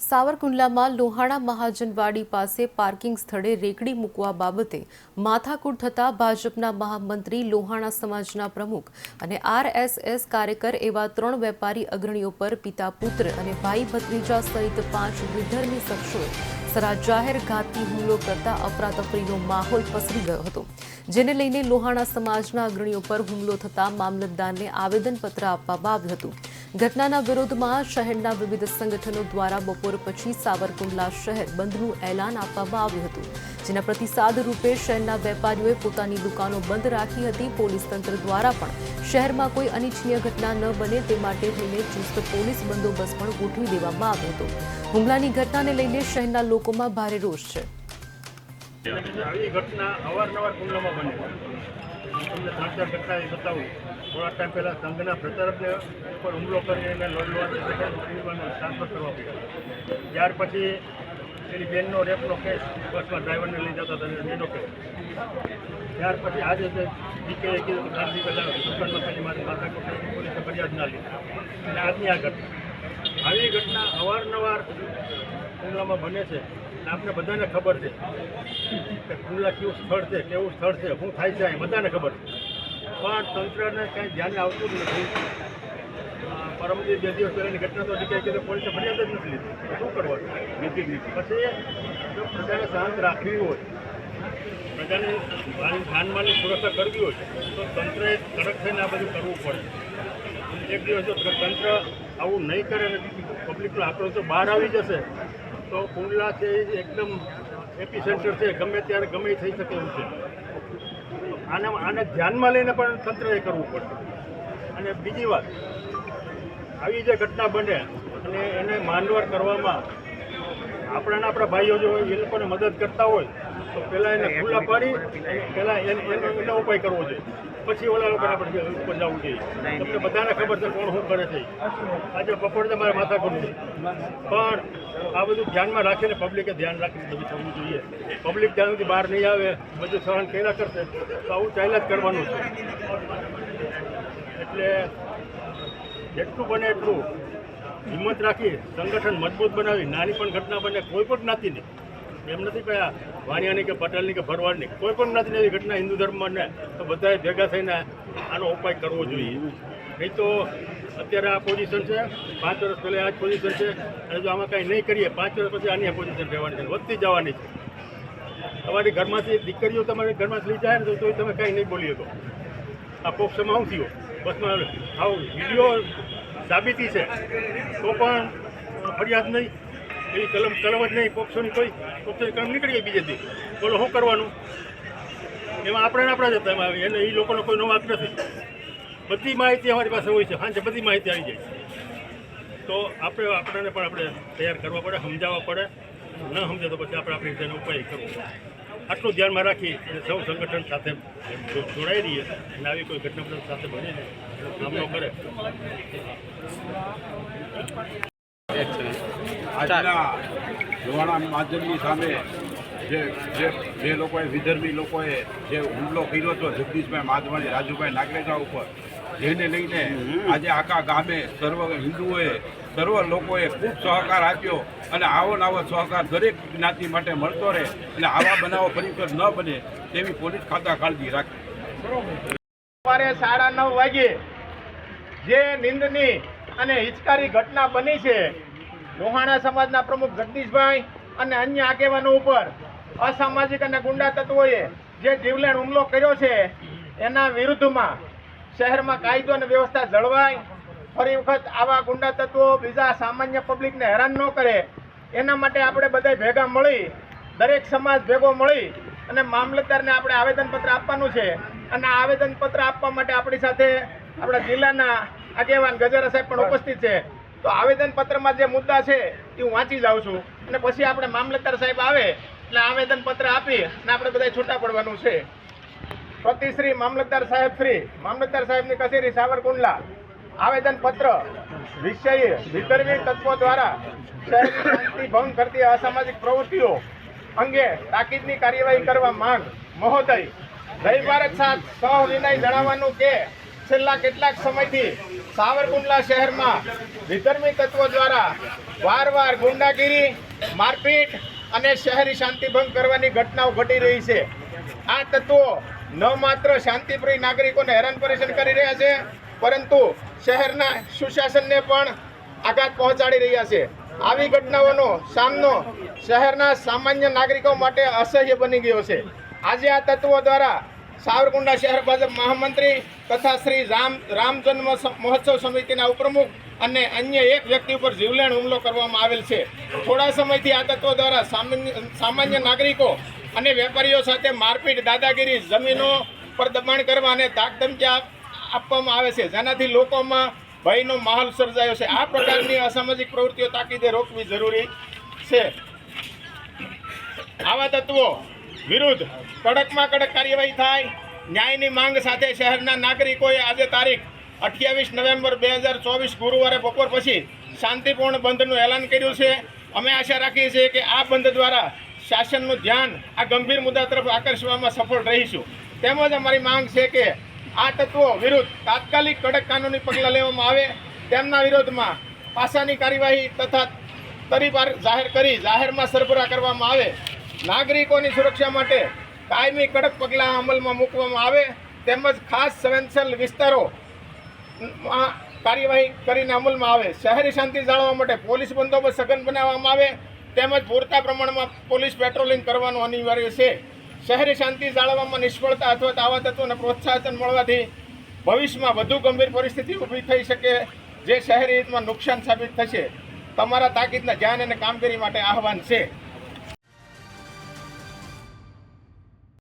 સાવરકુંડલામાં લોહાણા મહાજનવાડી પાસે પાર્કિંગ સ્થળે રેકડી મૂકવા બાબતે માથાકૂટ થતા ભાજપના મહામંત્રી, લોહાણા સમાજના પ્રમુખ અને આરએસએસ કાર્યકર એવા 3 વેપારી અગ્રણીઓ પર પિતા પુત્ર અને ભાઈ ભત્રીજા સહિત 5 વિધર્મી શખ્સોએ જાહેર ઘાતકી હુમલો કરતા અફરાતફરીનો માહોલ પસરી ગયો હતો, જેને લઈને લોહાણા સમાજના અગ્રણીઓ પર હુમલો થતા મામલતદારને આવેદનપત્ર આપવામાં આવ્યું હતું। ઘટનાના વિરોધમાં શહેરના વિવિધ સંગઠનો દ્વારા બપોર પછી સાવરકુંડલા શહેર બંધનું એલાન આપવામાં આવ્યું હતું, જેના પ્રતિસાદ રૂપે શહેરના વેપારીઓએ પોતાની દુકાનો બંધ રાખી હતી। પોલીસ તંત્ર દ્વારા પણ શહેરમાં કોઈ અનિચ્છનીય ઘટના ન બને તે માટે થઈને ચુસ્ત પોલીસ બંદોબસ્ત પણ ગોઠવી દેવામાં આવ્યો હતો। હુમલાની ઘટનાને લઈને શહેરના લોકોમાં ભારે રોષ છે। આવી ઘટના અવારનવાર કુંડલામાં બને છે। તમને 3-4 ઘટના બતાવું। થોડા ટાઈમ પહેલાં સંઘના પ્રચારકને ઉપર હુમલો કરીને લડવાનું ટ્રાન્સફર કરવા પડ્યા। ત્યાર પછી એની બેનનો રેપનો કેસ બસમાં ડ્રાઈવરને લઈ જતા હતા એનો કેસ। ત્યાર પછી આજે જીકે કીધું કે 4 દી પહેલાં દુકાનમાં ખાલી મારી માથા પોલીસે ફરિયાદ ના લીધી અને આજની આ ઘટના। આવી ઘટના અવારનવાર કુંડલામાં બને છે। આપણે બધાને ખબર છે કે કુંડલા કેવું સ્થળ છે, કેવું સ્થળ છે, શું થાય છે, બધાને ખબર છે, પણ તંત્રને કંઈ ધ્યાને આવતું જ નથી। પરમદી 2 દિવસ પહેલાંની ઘટના તો કે પોલીસે ફરિયાદ જ નથી લીધી, શું કરવાનું? પછી જો પ્રજાને શાંત રાખવી હોય, પ્રજાની જાનમાલની સુરક્ષા કરવી હોય તો તંત્રએ કડક થઈને આ બધું કરવું પડે। એક દિવસ જો તંત્ર આવું નહીં કરે અને પબ્લિકનો આક્રોશ તો બહાર આવી જશે તો કુંડલા છે એ એકદમ એપી સેન્ટર છે, ગમે ત્યારે ગમે થઈ શકે એવું છે। આને ધ્યાનમાં લઈને પણ તંત્રએ કરવું પડે। અને બીજી વાત, આવી જે ઘટના બને અને એને માંડવાર કરવામાં આપણા ભાઈઓ જો એ લોકોને મદદ કરતા હોય તો પહેલાં એને ખુલ્લા પાડી પહેલાં એનો ઉપાય કરવો જોઈએ, પછી ઓલા લોકોને આપણે ઉપર જવું જોઈએ। તમને બધાને ખબર છે કોણ શું કરે છે। આજે બપોરે મારે માથાકૂટ છે, પણ આ બધું ધ્યાનમાં રાખીને પબ્લિકે ધ્યાન રાખીને બધું થવું જોઈએ। પબ્લિક જ્યાં સુધી બહાર નહીં આવે, બધું સહન કર્યા કરશે તો આવું ચાલ્યા જ કરવાનું છે। એટલે જેટલું બને એટલું હિંમત રાખી સંગઠન મજબૂત બનાવી નાની પણ ઘટના બને, કોઈ પણ જ્ઞાતિની, એમ નથી કે વાણિયાની કે પટેલની કે ભરવાડની, કોઈ પણ જ્ઞાતિની એવી ઘટના હિન્દુ ધર્મમાં ને તો બધાએ ભેગા થઈને આનો ઉપાય કરવો જોઈએ। નહીં તો અત્યારે આ પોઝિશન છે, 5 વર્ષ પહેલાં આ જ પોઝિશન છે, અને જો આમાં કાંઈ નહીં કરીએ 5 વર્ષ પછી આની પોઝિશન રહેવાની છે, વધતી જવાની છે। તમારી ઘરમાંથી દીકરીઓ તમારી ઘરમાંથી લઈ જાય ને તો તમે કાંઈ નહીં બોલી શકો। આ પોક્ષમાં શું થયું? બસમાં આવું વિડીયો સાબિતી છે તો પણ ફરિયાદ નહીં, એવી કલમ જ નહીં, પોક્ષોની પોક્ષોની કલમ નીકળી ગઈ બીજેથી, બોલો શું કરવાનું? એમાં આપણા જતા એમાં એને એ લોકોનો કોઈનો વાંક નથી। બધી માહિતી અમારી પાસે હોય છે, સાંજે બધી માહિતી આવી જાય। તો આપણને પણ આપણે તૈયાર કરવા પડે, સમજાવવા પડે। ન સમજે તો પછી આપણે આપણી રીતે ઉપાય કરવો પડે। આટલું ધ્યાનમાં રાખી અને સૌ સંગઠન સાથે જોડાઈ રહીએ અને આવી કોઈ ઘટના સાથે બનીને સામનો કરે। આજના લોહાણા મહાજનની સામે જે લોકોએ વિધર્મી લોકોએ જે હુમલો કર્યો હતો જગદીશભાઈ માધવાણી, રાજુભાઈ નાગરેજા ઉપર, જેને લઈને આજે આખા ગામે સર્વ હિન્દુઓએ, સર્વ લોકોએ ખૂબ સહકાર આપ્યો અને આવો સહકાર દરેક જ્ઞાતિ માટે મળતો રહે અને આવા બનાવો ફરી ન બને તેવી પોલીસ ખાતા કાળજી રાખે। સવારે 9:30 વાગે જે નિંદની અને હિચકારી ઘટના બની છે, લોહાણા સમાજના પ્રમુખ જગદીશભાઈ અને અન્ય આગેવાનો ઉપર અસામાજિક અને ગુંડા તત્વોએ જે જીવલેણ હુમલો કર્યો છે, એના વિરુદ્ધમાં શહેરમાં કાયદો અને વ્યવસ્થા જળવાય, ફરી વખત આવા ગુંડા તત્વો બીજા સામાન્ય પબ્લિકને હેરાન ન કરે, એના માટે આપણે બધા ભેગા મળી, દરેક સમાજ ભેગો મળી અને મામલતદારને આપણે આવેદનપત્ર આપવાનું છે। અને આ આવેદનપત્ર આપવા માટે આપણી સાથે આપણા જિલ્લાના આગેવાન ગજેરા સાહેબ પણ ઉપસ્થિત છે। તો આવેદનપત્રમાં જે મુદ્દા છે એ હું વાંચી જાઉં છું અને પછી આપણે મામલતદાર સાહેબ આવે એટલે આવેદનપત્ર આપી અને આપણે બધા છૂટા પડવાનું છે। પ્રતિશ્રી મામલતદાર સાહેબની કચેરી સાવરકુંડલા, આવેદનપત્ર વિષય વિધર્મી તત્વો દ્વારા શહેરની શાંતિ ભંગ કરતી અસામાજિક પ્રવૃત્તિઓ અંગે તાકીદની કાર્યવાહી કરવા માંગ। મહોદય, જય ભારત સાથ સવિનય જણાવવાનું કે છેલ્લા કેટલાક સમયથી સાવરકુંડલા શહેરમાં વિધર્મી તત્વો દ્વારા વારવાર ગુંડાગીરી, મારપીટ અને શહેરી શાંતિભંગ કરવાની ઘટનાઓ ઘટી રહી છે. આ તત્વો ન માત્ર શાંતિપ્રિય નાગરિકોને હેરાન પરેશાન કરી રહ્યા છે, પરંતુ શહેરના સુશાસનને પણ આઘાત પહોંચાડી રહ્યા છે. આવી ઘટનાઓનો સામનો શહેરના સામાન્ય નાગરિકો માટે અસહ્ય બની ગયો છે. આજે આ તત્વો દ્વારા સાવરકુંડલા શહેર ભાજપ મહામંત્રી તથા શ્રી રામ જન્મ મહોત્સવ સમિતિના ઉપપ્રમુખ અને અન્ય એક વ્યક્તિ ઉપર જીવલેણ હુમલો કરવામાં આવેલ છે. થોડા સમયથી આ તત્વો દ્વારા સામાન્ય નાગરિકો અને વેપારીઓ સાથે મારપીટ, દાદાગીરી, જમીનો પર દબાણ કરવા અને ધાકધમકી આપવામાં આવે છે, જેનાથી લોકોમાં ભયનો માહોલ સર્જાયો છે. આ પ્રકારની અસામાજિક પ્રવૃત્તિઓ તાકીદે રોકવી જરૂરી છે. આવા તત્વો વિરુદ્ધ કડકમાં કડક કાર્યવાહી થાય, ન્યાયની માંગ સાથે શહેરના નાગરિકોએ આજે તારીખ 28 નવેમ્બર 2024 ગુરુવારે બપોર પછી શાંતિપૂર્ણ બંધનું એલાન કર્યું છે. અમે આશા રાખીએ છીએ કે આ બંધ દ્વારા શાસનનું ધ્યાન આ ગંભીર મુદ્દા તરફ આકર્ષવામાં સફળ રહીશું. તેમજ અમારી માંગ છે કે આ તત્વો વિરુદ્ધ તાત્કાલિક કડક કાનૂની પગલાં લેવામાં આવે, તેમના વિરોધમાં પાસાની કાર્યવાહી તથા તરીપાર જાહેર કરી જાહેરમાં સરભરા કરવામાં આવે, નાગરિકોની સુરક્ષા માટે કાયમી કડક પગલાં અમલમાં મૂકવામાં આવે, તેમજ ખાસ સંવેદનશીલ વિસ્તારોમાં કાર્યવાહી કરીને અમલમાં આવે. શહેરી શાંતિ જાળવવા માટે પોલીસ બંદોબસ્ત સઘન બનાવવામાં આવે, તેમજ પૂરતા પ્રમાણમાં પોલીસ પેટ્રોલિંગ કરવાનું અનિવાર્ય છે. શહેરી શાંતિ જાળવવામાં નિષ્ફળતા અથવા આવા તત્વોને પ્રોત્સાહન મળવાથી ભવિષ્યમાં વધુ ગંભીર પરિસ્થિતિ ઊભી થઈ શકે, જે શહેરી હિતમાં નુકસાન સાબિત થશે. તમારા તાકીદના ધ્યાન અને કામગીરી માટે આહવાન છે.